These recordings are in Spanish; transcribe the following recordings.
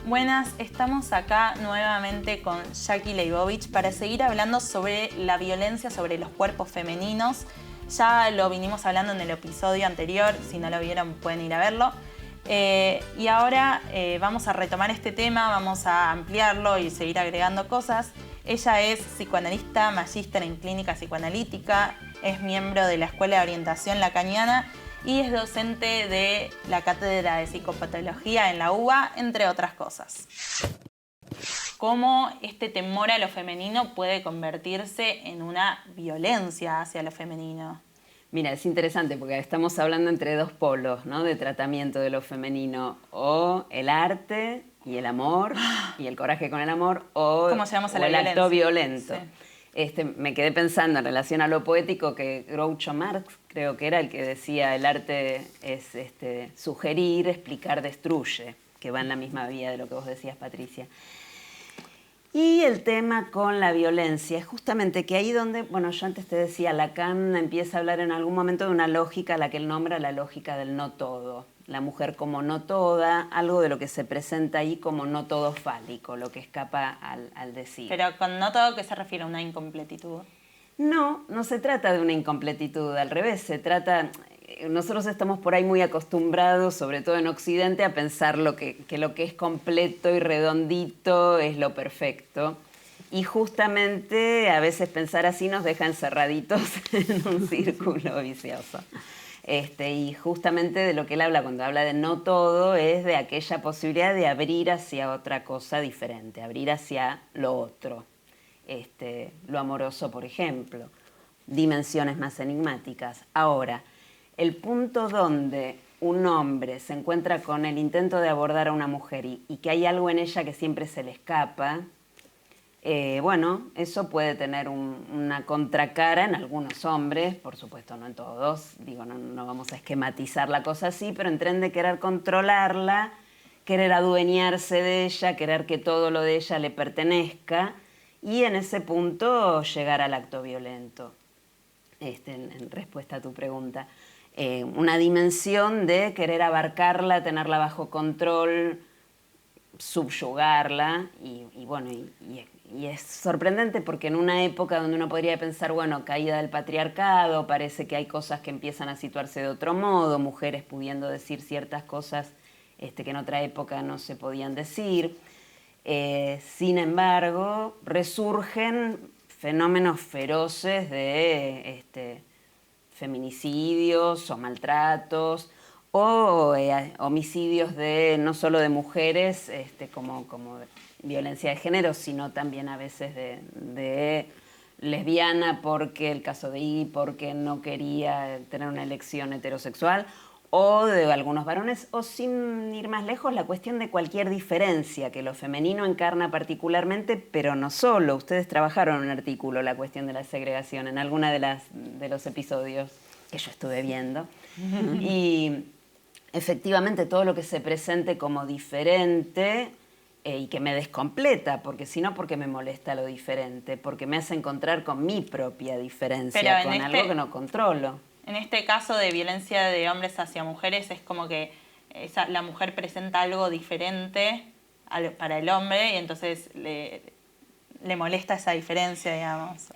Buenas, estamos acá nuevamente con Jackie Leibovich para seguir hablando sobre la violencia sobre los cuerpos femeninos. Ya lo vinimos hablando en el episodio anterior, si no lo vieron pueden ir a verlo. Y ahora vamos a retomar este tema, vamos a ampliarlo y seguir agregando cosas. Ella es psicoanalista, magíster en clínica psicoanalítica, es miembro de la Escuela de Orientación Lacaniana y es docente de la Cátedra de Psicopatología en la UBA, entre otras cosas. ¿Cómo este temor a lo femenino puede convertirse en una violencia hacia lo femenino? Mira, es interesante porque estamos hablando entre dos polos, ¿no? De tratamiento de lo femenino, o el arte y el amor, y el coraje con el amor, o el acto violento. Sí. Me quedé pensando en relación a lo poético que Groucho Marx, creo que era el que decía, el arte es sugerir, explicar, destruye, que va en la misma vía de lo que vos decías, Patricia. Y el tema con la violencia es justamente que ahí donde, bueno, yo antes te decía, Lacan empieza a hablar en algún momento de una lógica a la que él nombra la lógica del no todo. La mujer como no toda, algo de lo que se presenta ahí como no todo fálico, lo que escapa al decir. Pero con no todo, ¿qué se refiere? ¿A una incompletitud? No, no se trata de una incompletitud, al revés, se trata... Nosotros estamos por ahí muy acostumbrados, sobre todo en Occidente, a pensar que lo que es completo y redondito es lo perfecto. Y justamente a veces pensar así nos deja encerraditos en un círculo vicioso. Y justamente de lo que él habla cuando habla de no todo es de aquella posibilidad de abrir hacia otra cosa diferente, abrir hacia lo otro. Lo amoroso, por ejemplo, dimensiones más enigmáticas. Ahora, el punto donde un hombre se encuentra con el intento de abordar a una mujer y que hay algo en ella que siempre se le escapa, bueno, eso puede tener una contracara en algunos hombres, por supuesto no en todos, digo, no vamos a esquematizar la cosa así, pero en tren de querer controlarla, querer adueñarse de ella, querer que todo lo de ella le pertenezca y en ese punto llegar al acto violento, en respuesta a tu pregunta. Una dimensión de querer abarcarla, tenerla bajo control, subyugarla y bueno, y es sorprendente porque en una época donde uno podría pensar, bueno, caída del patriarcado, parece que hay cosas que empiezan a situarse de otro modo, mujeres pudiendo decir ciertas cosas que en otra época no se podían decir. Sin embargo, resurgen fenómenos feroces de feminicidios o maltratos o homicidios no solo de mujeres como violencia de género, sino también a veces de lesbiana, porque el caso de I, porque no quería tener una elección heterosexual, o de algunos varones, o sin ir más lejos, la cuestión de cualquier diferencia que lo femenino encarna particularmente, pero no solo. Ustedes trabajaron en un artículo la cuestión de la segregación en alguna de los episodios que yo estuve viendo. Y efectivamente todo lo que se presente como diferente y que me descompleta, porque si no, porque me molesta lo diferente, porque me hace encontrar con mi propia diferencia, con algo que no controlo. En este caso de violencia de hombres hacia mujeres es como que la mujer presenta algo diferente para el hombre y entonces le molesta esa diferencia, digamos.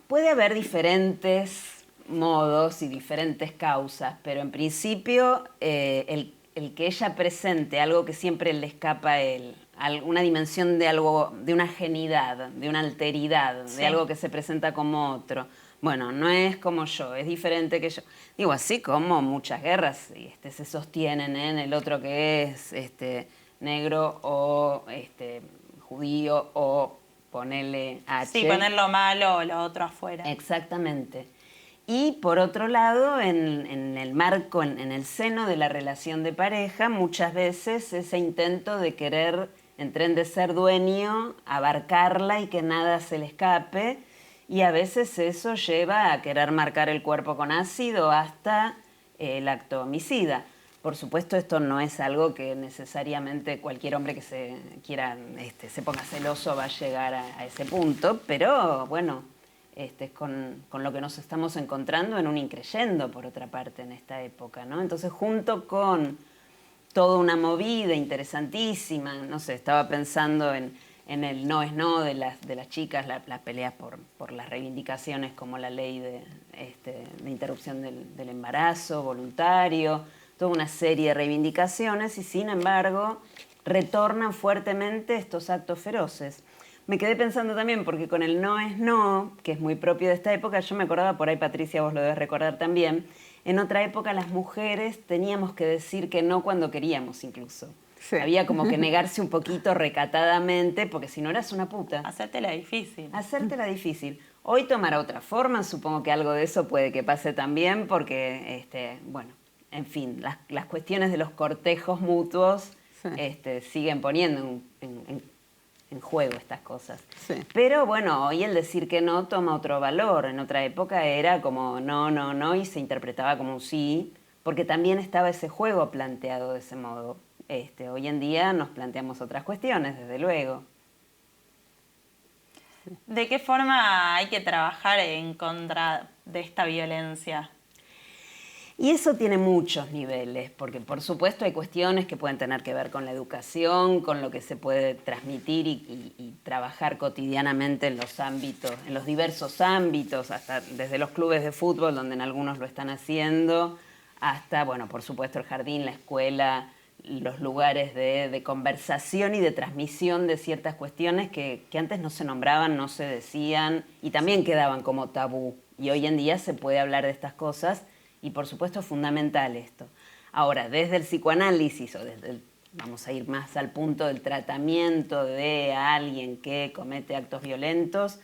Puede haber diferentes modos y diferentes causas, pero en principio el que ella presente algo que siempre le escapa a él, una dimensión de algo, de una genidad, de una alteridad, sí, de algo que se presenta como otro. Bueno, no es como yo, es diferente que yo. Digo, así como muchas guerras se sostienen en el otro que es negro o judío o ponerle H. Sí, poner lo malo o lo otro afuera. Exactamente. Y por otro lado, en el marco, en el seno de la relación de pareja, muchas veces ese intento de querer, en tren de ser dueño, abarcarla y que nada se le escape, y a veces eso lleva a querer marcar el cuerpo con ácido hasta el acto homicida. Por supuesto, esto no es algo que necesariamente cualquier hombre que se ponga celoso va a llegar a ese punto, pero bueno, es con lo que nos estamos encontrando en un increyendo, por otra parte, en esta época, ¿no? Entonces, junto con toda una movida interesantísima. No sé, estaba pensando en el no es no de las chicas, las peleas por las reivindicaciones como la ley de interrupción del embarazo voluntario, toda una serie de reivindicaciones y sin embargo retornan fuertemente estos actos feroces. Me quedé pensando también, porque con el no es no, que es muy propio de esta época, yo me acordaba, por ahí Patricia vos lo debes recordar también, en otra época las mujeres teníamos que decir que no cuando queríamos incluso. Sí. Había como que negarse un poquito recatadamente, porque si no eras una puta. Hacértela difícil. Hacértela difícil. Hoy tomará otra forma, supongo que algo de eso puede que pase también, porque, bueno, en fin, las cuestiones de los cortejos mutuos siguen poniendo en juego estas cosas. Sí. Pero bueno, hoy el decir que no toma otro valor. En otra época era como no, no, no, y se interpretaba como un sí, porque también estaba ese juego planteado de ese modo. Hoy en día nos planteamos otras cuestiones, desde luego. ¿De qué forma hay que trabajar en contra de esta violencia? Y eso tiene muchos niveles, porque por supuesto hay cuestiones que pueden tener que ver con la educación, con lo que se puede transmitir y trabajar cotidianamente en los ámbitos, en los diversos ámbitos, hasta desde los clubes de fútbol, donde en algunos lo están haciendo, hasta, bueno, por supuesto el jardín, la escuela, los lugares de conversación y de transmisión de ciertas cuestiones que antes no se nombraban, no se decían y también quedaban como tabú. Y hoy en día se puede hablar de estas cosas y por supuesto es fundamental esto. Ahora, desde el psicoanálisis o vamos a ir más al punto del tratamiento de alguien que comete actos violentos,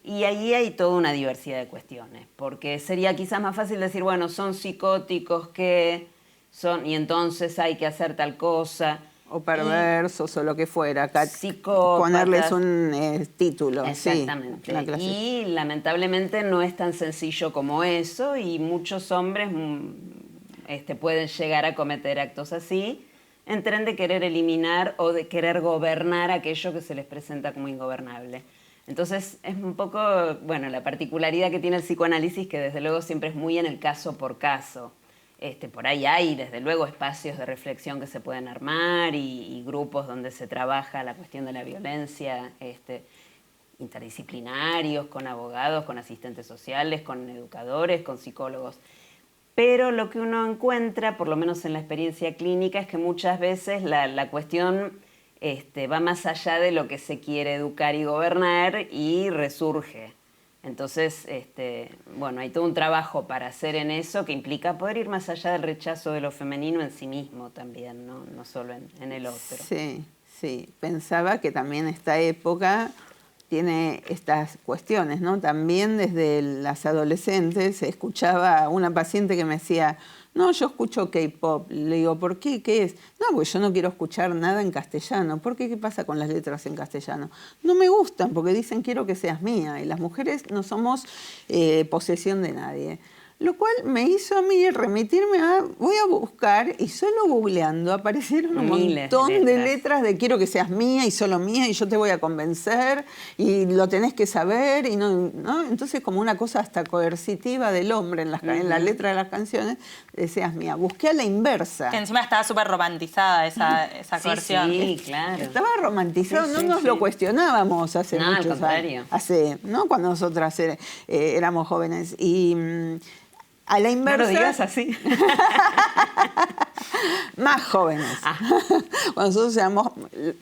y ahí hay toda una diversidad de cuestiones, porque sería quizás más fácil decir, bueno, son psicóticos y entonces hay que hacer tal cosa. O perversos o lo que fuera. Psicópatas. Ponerles un título. Exactamente. Sí, y lamentablemente no es tan sencillo como eso y muchos hombres pueden llegar a cometer actos así en tren de querer eliminar o de querer gobernar aquello que se les presenta como ingobernable. Entonces es un poco, bueno, la particularidad que tiene el psicoanálisis, que desde luego siempre es muy en el caso por caso. Por ahí hay, desde luego, espacios de reflexión que se pueden armar y grupos donde se trabaja la cuestión de la violencia, interdisciplinarios, con abogados, con asistentes sociales, con educadores, con psicólogos. Pero lo que uno encuentra, por lo menos en la experiencia clínica, es que muchas veces la cuestión va más allá de lo que se quiere educar y gobernar y resurge. Entonces, bueno, hay todo un trabajo para hacer en eso que implica poder ir más allá del rechazo de lo femenino en sí mismo también, no solo en el otro. Sí, sí. Pensaba que también esta época tiene estas cuestiones, ¿no? También desde las adolescentes escuchaba a una paciente que me decía, no, yo escucho K-pop. Le digo, ¿por qué? ¿Qué es? No, porque yo no quiero escuchar nada en castellano. ¿Por qué? ¿Qué pasa con las letras en castellano? No me gustan porque dicen quiero que seas mía. Y las mujeres no somos posesión de nadie. Lo cual me hizo a mí remitirme voy a buscar, y solo googleando aparecieron un montón de letras de quiero que seas mía y solo mía y yo te voy a convencer y lo tenés que saber. Y ¿no? Entonces como una cosa hasta coercitiva del hombre en la letra de las canciones, de seas mía. Busqué a la inversa. Que encima estaba súper romantizada esa coerción. Sí, claro. Estaba romantizado, no nos lo cuestionábamos hace muchos años. ¿No? Cuando nosotras éramos jóvenes. Y a la inversa. No lo digas así. Más jóvenes. Cuando nosotros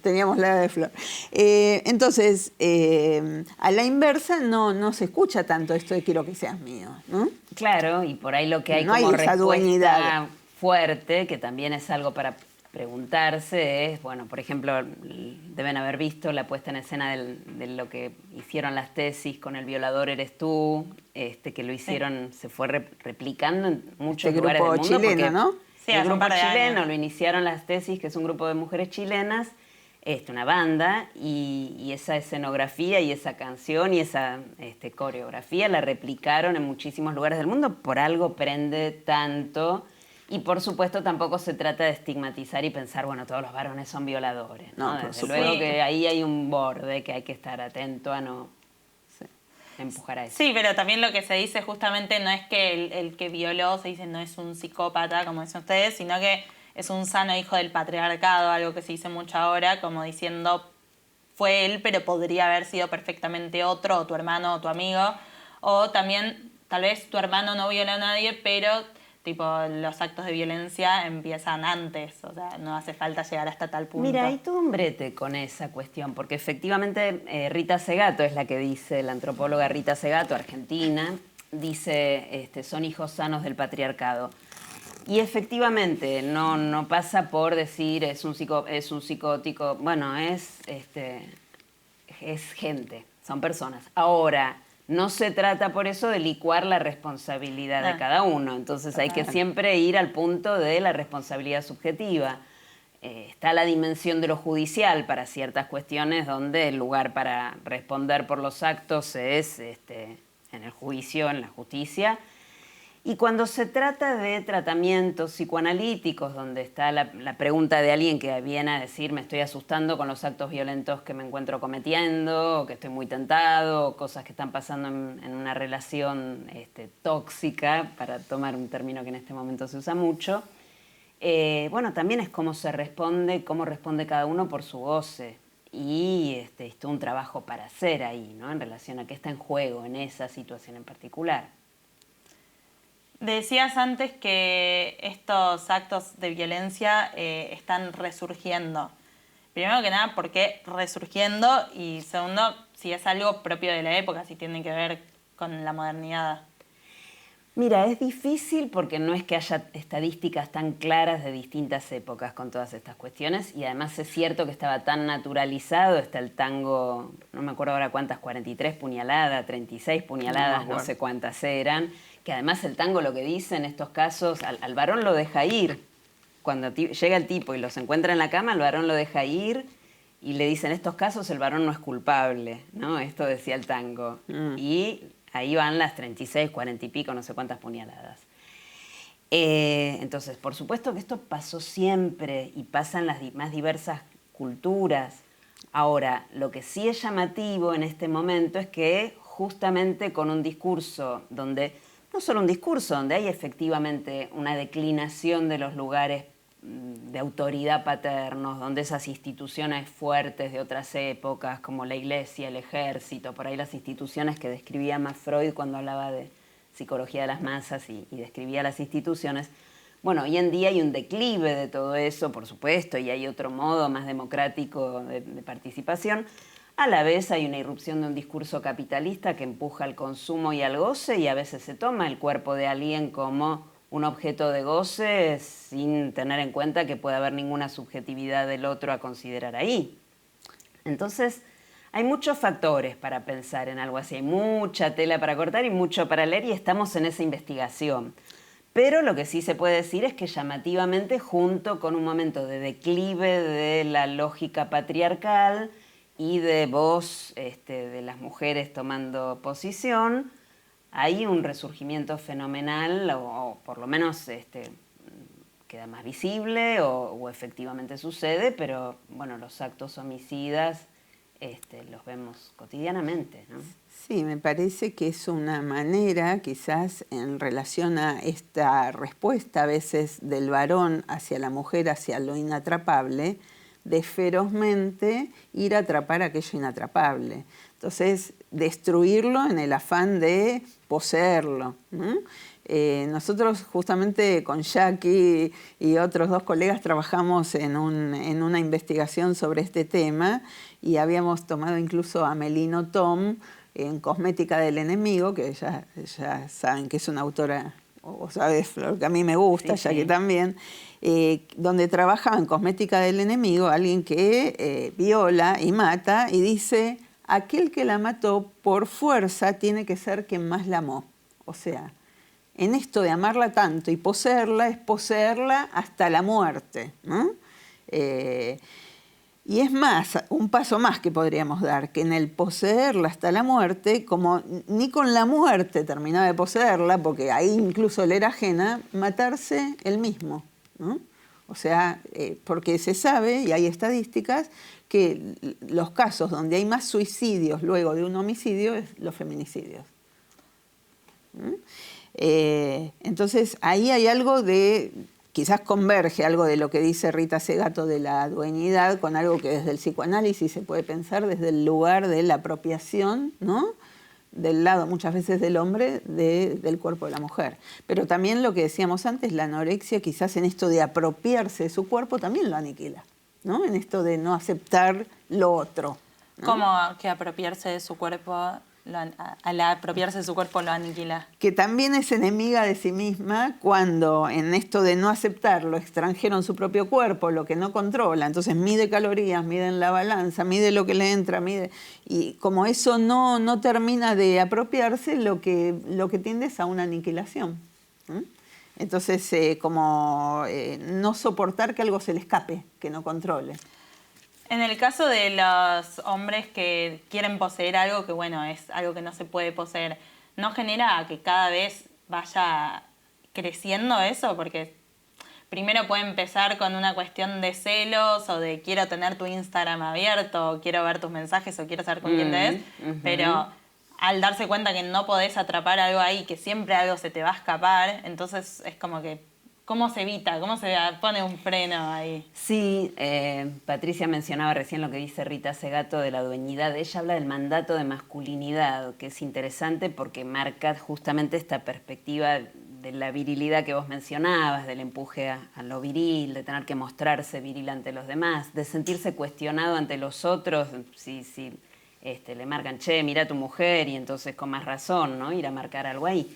teníamos la edad de Flor. Entonces, a la inversa no se escucha tanto esto de quiero que seas mío, ¿no? Claro, y por ahí lo que hay no como hay esa respuesta dueñidad fuerte, que también es algo para preguntarse, es, bueno, por ejemplo, deben haber visto la puesta en escena de lo que hicieron las tesis con El violador eres tú, que lo hicieron, se fue replicando en muchos lugares del mundo. Chileno, porque ¿no? Sí, el grupo chileno años. lo iniciaron las tesis, que es un grupo de mujeres chilenas, una banda, y esa escenografía y esa canción y esa coreografía la replicaron en muchísimos lugares del mundo. Por algo prende tanto. Y por supuesto tampoco se trata de estigmatizar y pensar, bueno, todos los varones son violadores, ¿no? Desde luego que ahí hay un borde que hay que estar atento a no empujar a eso. Sí, pero también lo que se dice justamente no es que el que violó, se dice, no es un psicópata, como dicen ustedes, sino que es un sano hijo del patriarcado, algo que se dice mucho ahora, como diciendo, fue él, pero podría haber sido perfectamente otro, o tu hermano, o tu amigo. O también, tal vez tu hermano no violó a nadie, pero tipo los actos de violencia empiezan antes, o sea, no hace falta llegar hasta tal punto. Mira, hay todo un brete con esa cuestión, porque efectivamente Rita Segato es la que dice, la antropóloga Rita Segato, argentina, dice, son hijos sanos del patriarcado. Y efectivamente, no pasa por decir es un psicótico, bueno, es gente, son personas. Ahora, no se trata por eso de licuar la responsabilidad de cada uno, entonces hay que siempre ir al punto de la responsabilidad subjetiva. Está la dimensión de lo judicial para ciertas cuestiones donde el lugar para responder por los actos es en el juicio, en la justicia. Y cuando se trata de tratamientos psicoanalíticos, donde está la pregunta de alguien que viene a decir me estoy asustando con los actos violentos que me encuentro cometiendo, o que estoy muy tentado, o cosas que están pasando en una relación tóxica, para tomar un término que en este momento se usa mucho, bueno, también es cómo se responde, cómo responde cada uno por su goce. Y es todo un trabajo para hacer ahí, ¿no? En relación a qué está en juego en esa situación en particular. Decías antes que estos actos de violencia están resurgiendo. Primero que nada, ¿por qué resurgiendo? Y segundo, si es algo propio de la época, si tiene que ver con la modernidad. Mira, es difícil porque no es que haya estadísticas tan claras de distintas épocas con todas estas cuestiones, y además es cierto que estaba tan naturalizado, está el tango, no me acuerdo ahora cuántas, 43 puñaladas, 36 puñaladas, no sé cuántas eran, que además el tango lo que dice en estos casos, al varón lo deja ir. Cuando llega el tipo y los encuentra en la cama, el varón lo deja ir y le dice, en estos casos el varón no es culpable, ¿no? Esto decía el tango. Y ahí van las 36, 40 y pico, no sé cuántas puñaladas. Entonces, por supuesto que esto pasó siempre y pasa en las más diversas culturas. Ahora, lo que sí es llamativo en este momento es que justamente con un discurso donde, no solo un discurso, donde hay efectivamente una declinación de los lugares de autoridad paternos, donde esas instituciones fuertes de otras épocas, como la iglesia, el ejército, por ahí las instituciones que describía más Freud cuando hablaba de psicología de las masas y describía las instituciones. Bueno, hoy en día hay un declive de todo eso, por supuesto, y hay otro modo más democrático de participación. A la vez hay una irrupción de un discurso capitalista que empuja al consumo y al goce, y a veces se toma el cuerpo de alguien como un objeto de goce sin tener en cuenta que puede haber ninguna subjetividad del otro a considerar ahí. Entonces, hay muchos factores para pensar en algo así, hay mucha tela para cortar y mucho para leer, y estamos en esa investigación. Pero lo que sí se puede decir es que llamativamente, junto con un momento de declive de la lógica patriarcal y de voz de las mujeres tomando posición, hay un resurgimiento fenomenal, o por lo menos queda más visible o efectivamente sucede, pero bueno, los actos homicidas los vemos cotidianamente, ¿no? Sí, me parece que es una manera, quizás en relación a esta respuesta a veces del varón hacia la mujer, hacia lo inatrapable, de ferozmente ir a atrapar aquello inatrapable. Entonces, destruirlo en el afán de poseerlo, ¿no? Nosotros justamente con Jackie y otros dos colegas trabajamos en una investigación sobre este tema, y habíamos tomado incluso a Melino Tom en Cosmética del Enemigo, que ya saben que es una autora, o sabes lo que a mí me gusta, sí, Jackie también, donde trabaja en Cosmética del Enemigo alguien que viola y mata, y dice, aquel que la mató por fuerza tiene que ser quien más la amó. O sea, en esto de amarla tanto y poseerla, es poseerla hasta la muerte, ¿no? Y es más, un paso más que podríamos dar, que en el poseerla hasta la muerte, como ni con la muerte terminaba de poseerla, porque ahí incluso le era ajena, matarse él mismo, ¿no? O sea, porque se sabe, y hay estadísticas, que los casos donde hay más suicidios luego de un homicidio es los feminicidios. Entonces, ahí hay algo de quizás converge algo de lo que dice Rita Segato de la dueñidad con algo que desde el psicoanálisis se puede pensar desde el lugar de la apropiación, ¿no? Del lado muchas veces del hombre del cuerpo de la mujer. Pero también lo que decíamos antes, la anorexia quizás en esto de apropiarse de su cuerpo también lo aniquila, ¿no? En esto de no aceptar lo otro, ¿no? ¿Cómo que apropiarse de su cuerpo, al apropiarse de su cuerpo lo aniquila? Que también es enemiga de sí misma cuando en esto de no aceptar lo extranjero en su propio cuerpo, lo que no controla, entonces mide calorías, mide en la balanza, mide lo que le entra, mide, y como eso no termina de apropiarse, lo que tiende es a una aniquilación. Entonces, no soportar que algo se le escape, que no controle. En el caso de los hombres que quieren poseer algo que, bueno, es algo que no se puede poseer, ¿no genera que cada vez vaya creciendo eso? Porque primero puede empezar con una cuestión de celos o de quiero tener tu Instagram abierto, o quiero ver tus mensajes o quiero saber con quién te ves, pero al darse cuenta que no podés atrapar algo ahí, que siempre algo se te va a escapar, entonces es como que ¿cómo se evita? ¿Cómo se pone un freno ahí? Sí, Patricia mencionaba recién lo que dice Rita Segato de la dueñidad. Ella habla del mandato de masculinidad, que es interesante porque marca justamente esta perspectiva de la virilidad que vos mencionabas, del empuje a lo viril, de tener que mostrarse viril ante los demás, de sentirse cuestionado ante los otros, si le marcan, che, mira a tu mujer, y entonces con más razón, ¿no? Ir a marcar algo ahí.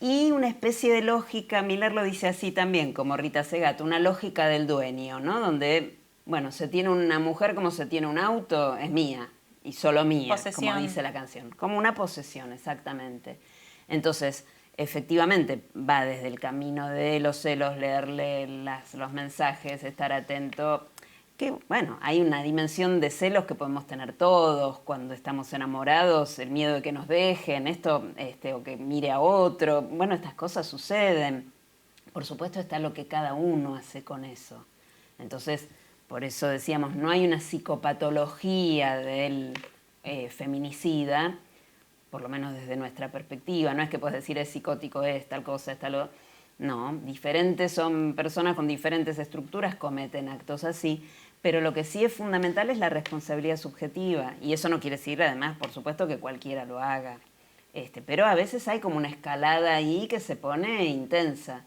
Y una especie de lógica, Miller lo dice así también, como Rita Segato, una lógica del dueño, ¿no? Donde, bueno, se tiene una mujer como se tiene un auto, es mía, y solo mía, Posesión. como dice la canción. Como una posesión, exactamente. Entonces, efectivamente, va desde el camino de los celos, leerle los mensajes, estar atento. Que, bueno, hay una dimensión de celos que podemos tener todos cuando estamos enamorados, el miedo de que nos dejen, o que mire a otro. Bueno, estas cosas suceden. Por supuesto está lo que cada uno hace con eso. Entonces, por eso decíamos, no hay una psicopatología del feminicida, por lo menos desde nuestra perspectiva. No es que puedes decir es psicótico, es tal cosa, es tal otra. No, son personas con diferentes estructuras, cometen actos así, pero lo que sí es fundamental es la responsabilidad subjetiva, y eso no quiere decir, además, por supuesto, que cualquiera lo haga. Pero a veces hay como una escalada ahí que se pone intensa,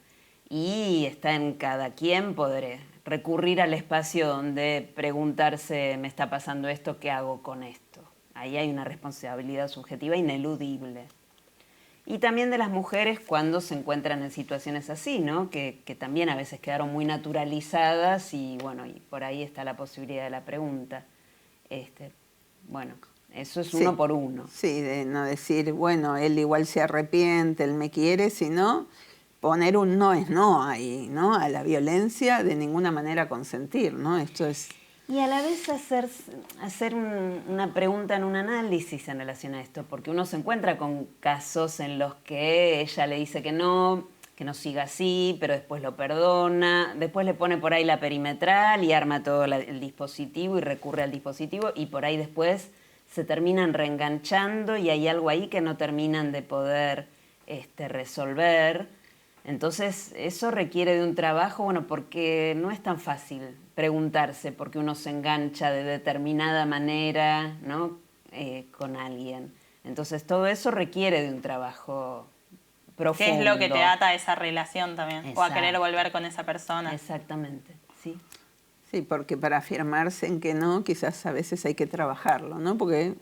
y está en cada quien poder recurrir al espacio donde preguntarse, me está pasando esto, ¿qué hago con esto? Ahí hay una responsabilidad subjetiva ineludible. Y también de las mujeres cuando se encuentran en situaciones así, ¿no? Que también a veces quedaron muy naturalizadas y bueno, y por ahí está la posibilidad de la pregunta. Bueno, eso es uno por uno. Sí, de no decir, bueno, él igual se arrepiente, él me quiere, sino poner un no es no ahí, ¿no? A la violencia de ninguna manera consentir, ¿no? Esto es... Y a la vez hacer una pregunta en un análisis en relación a esto, porque uno se encuentra con casos en los que ella le dice que no siga así, pero después lo perdona, después le pone por ahí la perimetral y arma todo el dispositivo y recurre al dispositivo y por ahí después se terminan reenganchando y hay algo ahí que no terminan de poder resolver. Entonces, eso requiere de un trabajo, bueno, porque no es tan fácil preguntarse por qué uno se engancha de determinada manera, ¿no? Con alguien. Entonces, todo eso requiere de un trabajo profundo. ¿Qué es lo que te ata a esa relación también? Exacto. O a querer volver con esa persona. Exactamente, sí. Sí, porque para afirmarse en que no, quizás a veces hay que trabajarlo, ¿no? Porque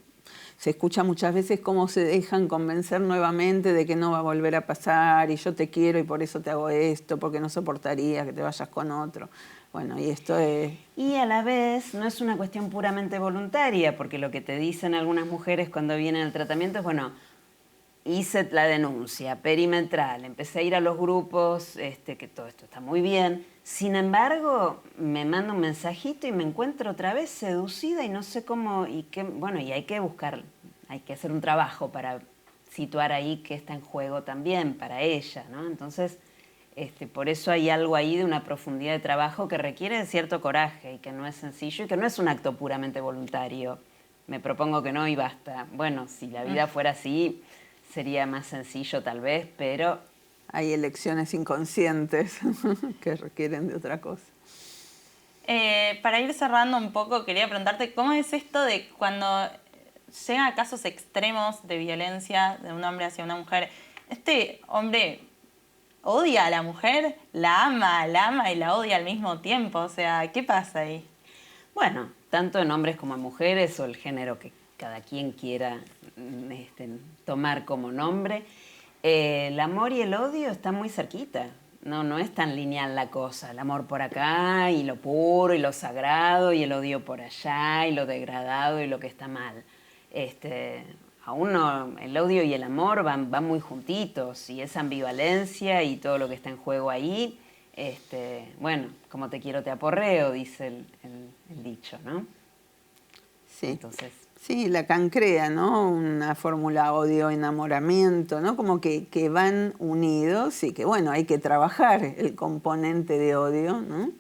se escucha muchas veces cómo se dejan convencer nuevamente de que no va a volver a pasar y yo te quiero y por eso te hago esto, porque no soportaría que te vayas con otro. Bueno, y esto es... Y a la vez no es una cuestión puramente voluntaria, porque lo que te dicen algunas mujeres cuando vienen al tratamiento es, bueno, hice la denuncia perimetral, empecé a ir a los grupos, que todo esto está muy bien. Sin embargo, me manda un mensajito y me encuentro otra vez seducida y no sé cómo, y hay que buscar, hay que hacer un trabajo para situar ahí qué está en juego también para ella, ¿no? Entonces, por eso hay algo ahí de una profundidad de trabajo que requiere de cierto coraje y que no es sencillo y que no es un acto puramente voluntario. Me propongo que no y basta. Bueno, si la vida fuera así, sería más sencillo tal vez, pero hay elecciones inconscientes que requieren de otra cosa. Para ir cerrando un poco, quería preguntarte, ¿cómo es esto de cuando llegan a casos extremos de violencia de un hombre hacia una mujer? ¿Este hombre odia a la mujer, la ama y la odia al mismo tiempo? O sea, ¿qué pasa ahí? Bueno, tanto en hombres como en mujeres, o el género que cada quien quiera tomar como nombre, el amor y el odio están muy cerquita. No es tan lineal la cosa. El amor por acá, y lo puro, y lo sagrado, y el odio por allá, y lo degradado, y lo que está mal. Aún no, el odio y el amor van muy juntitos, y esa ambivalencia y todo lo que está en juego ahí, bueno, como te quiero te aporreo, dice el dicho, ¿no? Sí. Entonces, sí, la cancrea, ¿no? Una fórmula odio-enamoramiento, ¿no? Como que van unidos y que, bueno, hay que trabajar el componente de odio, ¿no?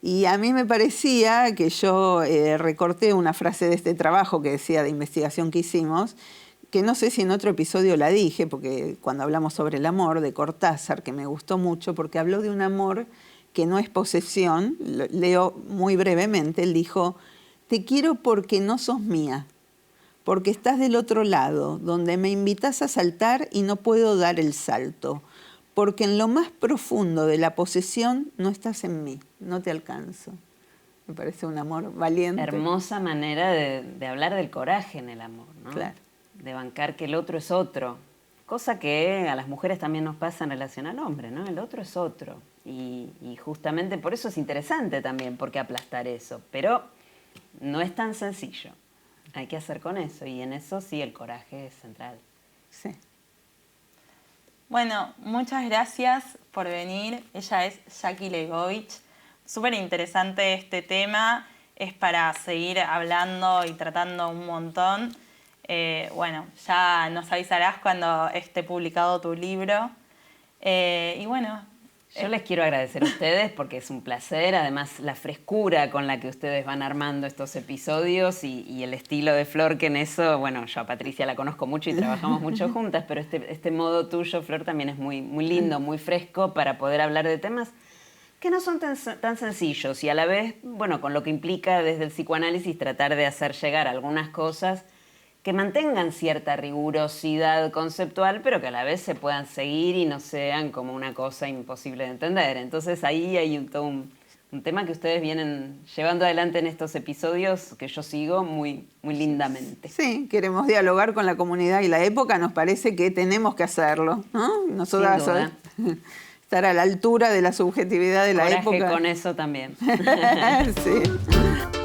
Y a mí me parecía que yo recorté una frase de este trabajo que decía de investigación que hicimos, que no sé si en otro episodio la dije, porque cuando hablamos sobre el amor de Cortázar, que me gustó mucho, porque habló de un amor que no es posesión, leo muy brevemente, él dijo: te quiero porque no sos mía, porque estás del otro lado, donde me invitas a saltar y no puedo dar el salto, porque en lo más profundo de la posesión no estás en mí, no te alcanzo. Me parece un amor valiente. hermosa manera de hablar del coraje en el amor, ¿no? Claro. De bancar que el otro es otro. Cosa que a las mujeres también nos pasa en relación al hombre, ¿no? El otro es otro. Y justamente por eso es interesante también, porque aplastar eso. Pero no es tan sencillo. Hay que hacer con eso. Y en eso sí el coraje es central. Sí. Bueno, muchas gracias por venir. Ella es Jackie Leibovich. Súper interesante este tema. Es para seguir hablando y tratando un montón. Bueno, ya nos avisarás cuando esté publicado tu libro. Y bueno, yo les quiero agradecer a ustedes porque es un placer, además la frescura con la que ustedes van armando estos episodios y el estilo de Flor, que en eso, bueno, yo a Patricia la conozco mucho y trabajamos mucho juntas, pero este modo tuyo, Flor, también es muy lindo, muy fresco para poder hablar de temas que no son tan sencillos y a la vez, bueno, con lo que implica desde el psicoanálisis tratar de hacer llegar algunas cosas que mantengan cierta rigurosidad conceptual, pero que a la vez se puedan seguir y no sean como una cosa imposible de entender. Entonces ahí hay todo un tema que ustedes vienen llevando adelante en estos episodios que yo sigo muy lindamente. Sí, queremos dialogar con la comunidad y la época, nos parece que tenemos que hacerlo, ¿no? Nosotras estar a la altura de la subjetividad de la Coraje época. con eso también. Sí.